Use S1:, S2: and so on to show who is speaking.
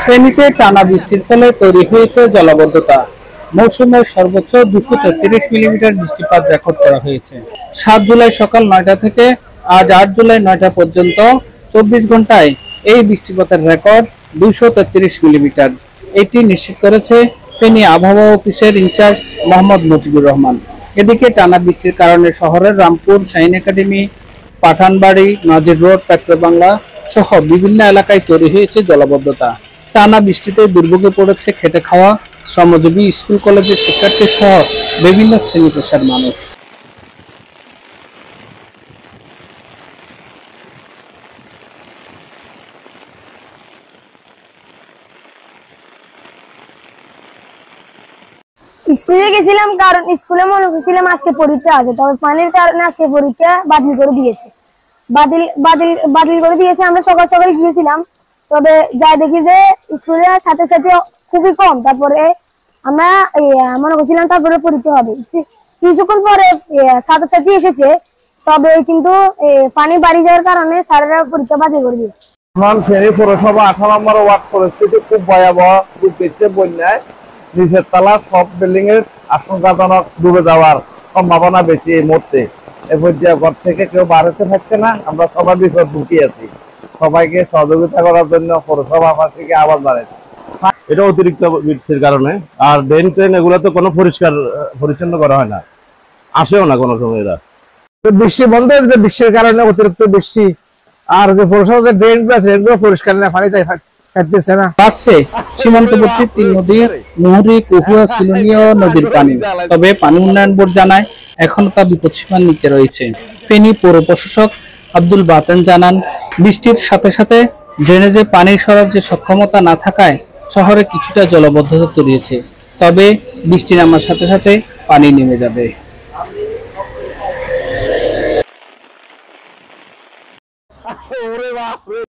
S1: ফেনীতে টানা বৃষ্টির ফলে তৈরি হয়েছে জলাবদ্ধতা। মৌসুমের সর্বোচ্চ 233 মিলিমিটার বৃষ্টিপাত রেকর্ড করা হয়েছে। 7 জুলাই সকাল 9টা থেকে আজ 8 জুলাই 9টা পর্যন্ত 24 ঘন্টায় এই বৃষ্টিপাতের রেকর্ড 233 মিলিমিটার। এটি নিশ্চিত করেছে ফেনী আবহাওয়া অফিসের ইনচার্জ মোহাম্মদ মুজিবুর রহমান। এদিকে টানা বৃষ্টির কারণে শহরের রামপুর, শাহীন একাডেমি, পাঠানবাড়ি, নাজির রোড, পেট্রোবাংলা সহ বিভিন্ন এলাকায় তৈরি হয়েছে জলাবদ্ধতা। টানা বৃষ্টিতে দুর্ভোগে পড়েছে খেটে খাওয়া, শ্রমজীবী, স্কুল কলেজের শিক্ষার্থী সহ বিভিন্ন শ্রেণী পেশার মানুষ।
S2: স্কুলে গেছিলাম, কারণ স্কুলে মনে করছিলাম আজকে পরীক্ষা আছে, তবে পানির কারণে আজকে পরীক্ষা বাতিল করে দিয়েছে। বাতিল করে দিয়েছে। আমরা সকাল সকাল গিয়েছিলাম, তবে যাই দেখি যে স্কুলে ছাত্রছাত্রী খুবই কম। তারপরে আমরা মনে করছিলাম তারপরে পরীক্ষা হবে। কিছুক্ষণ পরে ছাত্রছাত্রী এসেছে, তবে কিন্তু পানি বাড়ি যাওয়ার কারণে স্যারেরা পরীক্ষা বাতিল করে দিয়েছে।
S3: ফেনী পৌরসভা 18 নম্বর ওয়ার্ড পরিস্থিতি খুব ভয়াবহ রূপ নিচ্ছে। বন্যায় নিচের তলা সব বিল্ডিং এর আশঙ্কাজনক ডুবে যাওয়ার সম্ভাবনা বেশি এই মুহূর্তে। এ পর্যায়ে ঘর থেকে কেউ বাড়াতে পারছে না। আমরা সবাই বিপদ ঢুকি আছি। সবাইকে সহযোগিতা করার জন্য পৌরসভা থেকে আহ্বান জানাচ্ছি।
S4: এটা অতিরিক্ত বৃষ্টির কারণে, আর ড্রেন ট্রেন এগুলো তো কোনো পরিচ্ছন্ন করা হয় না, আসেও না কোনো সময়। এরা
S3: বৃষ্টি বন্ধ হয়েছে, বৃষ্টির কারণে অতিরিক্ত বৃষ্টি, আর যে পৌরসভা ড্রেন আছে এগুলো পরিষ্কার না, পানি খাইতেছে না।
S1: বাড়ছে সীমান্তবর্তী 3 নদী মুহুরী, কহুয়া, সিলোনিয়া নদীর পানি। তবে পানি উন্নয়ন বোর্ড জানায় এখনো তা বিপদসীমার নিচে রয়েছে। ফেনী পৌর প্রশাসক আব্দুল বাতেন জানান, বৃষ্টির সাথে সাথে ড্রেনেজে পানি সরার যে সক্ষমতা না থাকায় শহরে কিছুটা জলাবদ্ধতা তৈরিয়েছে। তবে বৃষ্টি নামার সাথে সাথে পানি নেমে যাবে।